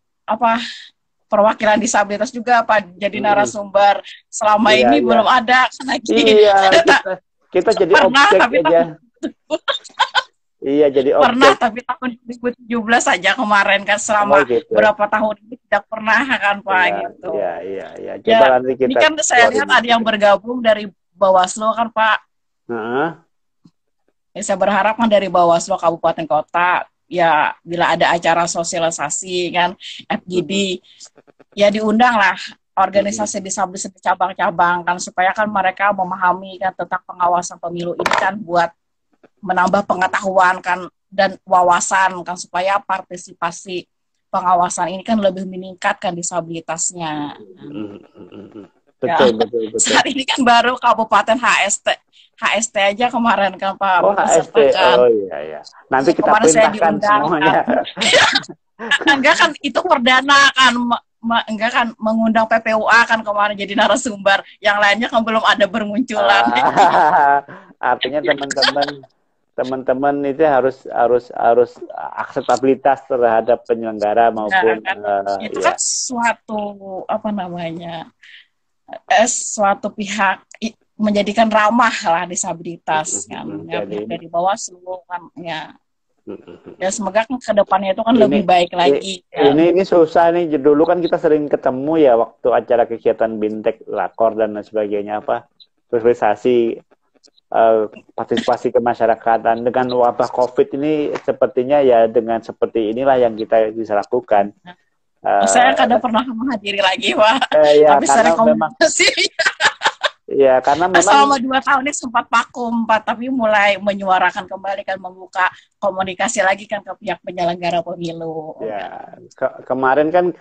perwakilan disabilitas juga Pak jadi narasumber. Selama Iya, ini iya. belum ada kan lagi. Iya, kita jadi Pernah, objek tapi aja. Iya, jadi pernah, objek. tapi tahun 2017 saja kemarin kan, selama gitu. berapa tahun ini tidak pernah kan Pak Iya, gitu. iya. Coba Ya, nanti kita ini kan saya lihat ada yang bergabung dari Bawaslu kan Pak. Ya, saya berharap kan dari Bawaslu Kabupaten Kota, ya bila ada acara sosialisasi kan FGD, ya diundang lah organisasi disabilitas cabang-cabang kan, supaya kan mereka memahami kan tentang pengawasan pemilu ini kan, buat menambah pengetahuan kan dan wawasan kan, supaya partisipasi pengawasan ini kan lebih meningkatkan disabilitasnya. Betul. Saat ini kan baru Kabupaten HST aja kemarin kan Pak. Oh, HST. Oh iya. Nanti kita perintahkan semuanya. Enggak kan itu perdana kan, enggak kan mengundang PPUA kan kemarin jadi narasumber. Yang lainnya kan belum ada bermunculan. Artinya teman-teman itu harus akseptabilitas terhadap penyelenggara maupun itu kan suatu suatu pihak menjadikan ramah lah disabilitas kan, dari Bawaslu kan ya. Ya semoga kan kedepannya itu kan lebih baik lagi. Ini susah nih. Dulu kan kita sering ketemu ya waktu acara kegiatan Bintek, Lakor dan sebagainya, sosialisasi partisipasi kemasyarakatan. Dengan wabah COVID ini sepertinya ya dengan seperti inilah yang kita bisa lakukan. Saya kadang pernah menghadiri lagi Pak, tapi karena sering komunikasi. Ya, karena memang selama 2 tahun ini sempat vakum Pak, tapi mulai menyuarakan kembali kan, membuka komunikasi lagi kan ke pihak penyelenggara pemilu. Ya, kemarin kan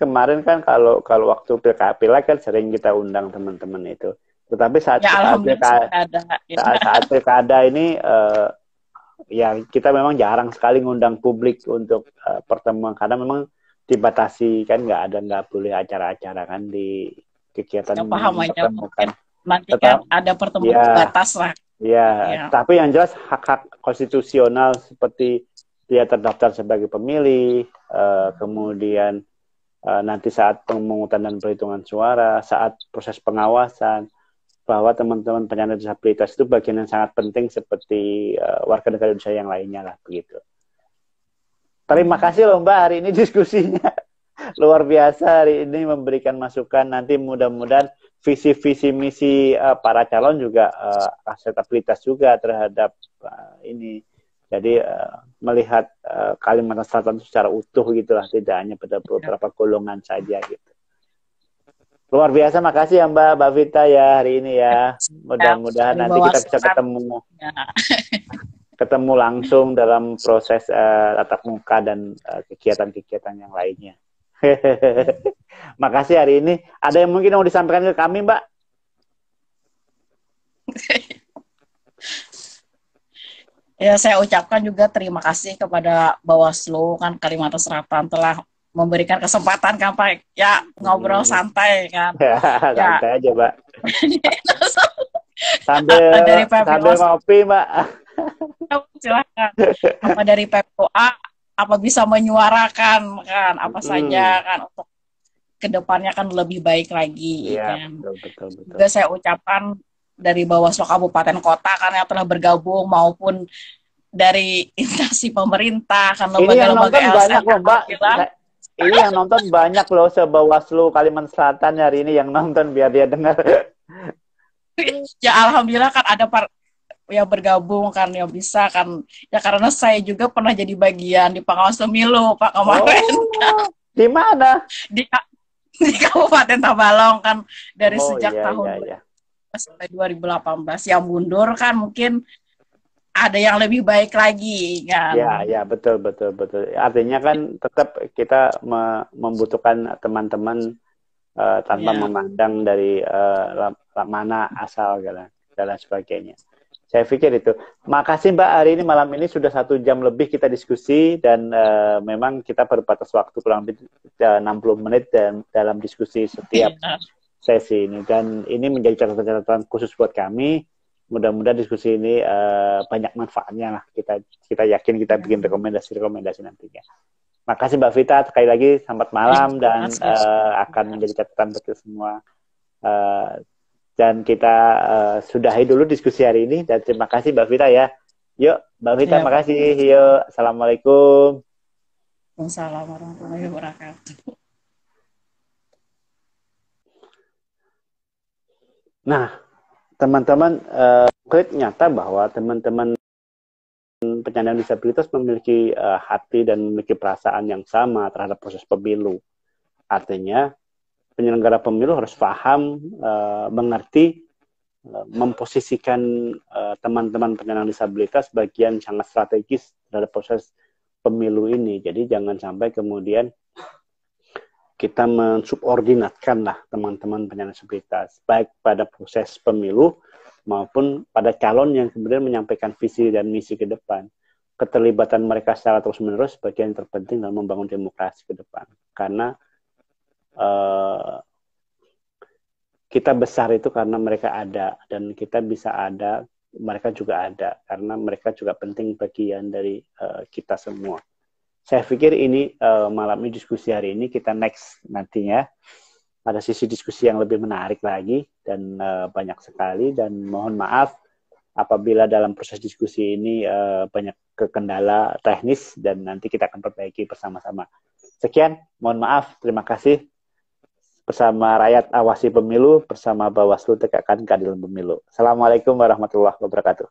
kalau waktu pilkada kan sering kita undang teman-teman itu. Tetapi saat pilkada ini ya kita memang jarang sekali ngundang publik untuk pertemuan, karena memang dibatasi kan, nggak boleh acara-acara kan di kegiatan pertemuan. Nanti kan ada pertemuan terbatas lah. Ya, tapi yang jelas hak-hak konstitusional seperti dia terdaftar sebagai pemilih, kemudian nanti saat pemungutan dan perhitungan suara, saat proses pengawasan, bahwa teman-teman penyandang disabilitas itu bagian yang sangat penting seperti warga negara Indonesia yang lainnya lah, begitu. Terima kasih loh Mbak, hari ini diskusinya luar biasa, hari ini memberikan masukan. Nanti mudah-mudahan visi-visi misi para calon juga akseptabilitas juga terhadap ini. Jadi melihat Kalimantan Selatan secara utuh gitulah, tidak hanya pada beberapa golongan saja gitu. Luar biasa, makasih ya Mbak Vita ya hari ini ya. Mudah-mudahan nanti kita bisa ketemu langsung dalam proses tatap muka dan kegiatan-kegiatan yang lainnya. Makasih hari ini. Ada yang mungkin mau disampaikan ke kami, Mbak? Ya, saya ucapkan juga terima kasih kepada Bawaslu kan Kalimantan Selatan telah memberikan kesempatan kan Pak ya ngobrol santai kan. Santai aja, Mbak. sambil ngopi, Mbak. Silakan. Apa dari PPUA apa bisa menyuarakan kan apa saja kan untuk kedepannya kan lebih baik lagi. Iya, kan. Betul. Juga saya ucapkan dari Bawaslu Kabupaten Kota kan yang telah bergabung maupun dari instansi pemerintah kan lembaga-lembaga banyak loh Mbak. Ini yang nonton banyak loh se-Bawaslu Kalimantan Selatan hari ini yang nonton, biar dia dengar. Ya alhamdulillah kan ada yang bergabung kan yang bisa kan ya, karena saya juga pernah jadi bagian di pengawas pemilu Pak kemarin. Di mana? Di Kabupaten Tabalong kan dari sejak tahun sampai 2018 yang mundur kan, mungkin ada yang lebih baik lagi kan. Ya betul. Artinya kan tetap kita membutuhkan teman-teman tanpa memandang dari mana asal dan sebagainya. Saya pikir itu. Makasih Mbak, hari ini malam ini sudah 1 jam lebih kita diskusi dan memang kita berbatas waktu kurang lebih 60 menit dalam diskusi setiap sesi ini, dan ini menjadi catatan khusus buat kami. Mudah-mudahan diskusi ini banyak manfaatnya lah. Kita yakin kita bikin rekomendasi nantinya. Makasih Mbak Vita, sekali lagi selamat malam dan akan menjadi catatan betul semua. Dan kita sudahi dulu diskusi hari ini, dan terima kasih Mbak Vita ya. Yuk Mbak Vita, makasih. Yuk, assalamualaikum. Waalaikumsalam warahmatullahi wabarakatuh. Nah, teman-teman, nyata bahwa teman-teman penyandang disabilitas memiliki hati dan memiliki perasaan yang sama terhadap proses pemilu. Artinya, penyelenggara pemilu harus paham, mengerti, memposisikan teman-teman penyandang disabilitas bagian sangat strategis terhadap proses pemilu ini. Jadi jangan sampai kemudian kita mensubordinatkan lah teman-teman penyandang disabilitas, baik pada proses pemilu maupun pada calon yang kemudian menyampaikan visi dan misi ke depan. Keterlibatan mereka secara terus-menerus bagian terpenting dalam membangun demokrasi ke depan. Karena kita besar itu karena mereka ada, dan kita bisa ada, mereka juga ada, karena mereka juga penting bagian dari kita semua. Saya pikir ini malam ini diskusi hari ini, kita next nantinya ada sisi diskusi yang lebih menarik lagi dan banyak sekali, dan mohon maaf apabila dalam proses diskusi ini banyak kendala teknis, dan nanti kita akan perbaiki bersama-sama. Sekian, mohon maaf, terima kasih. Bersama rakyat awasi pemilu, bersama Bawaslu tegakkan keadilan pemilu. Assalamualaikum warahmatullahi wabarakatuh.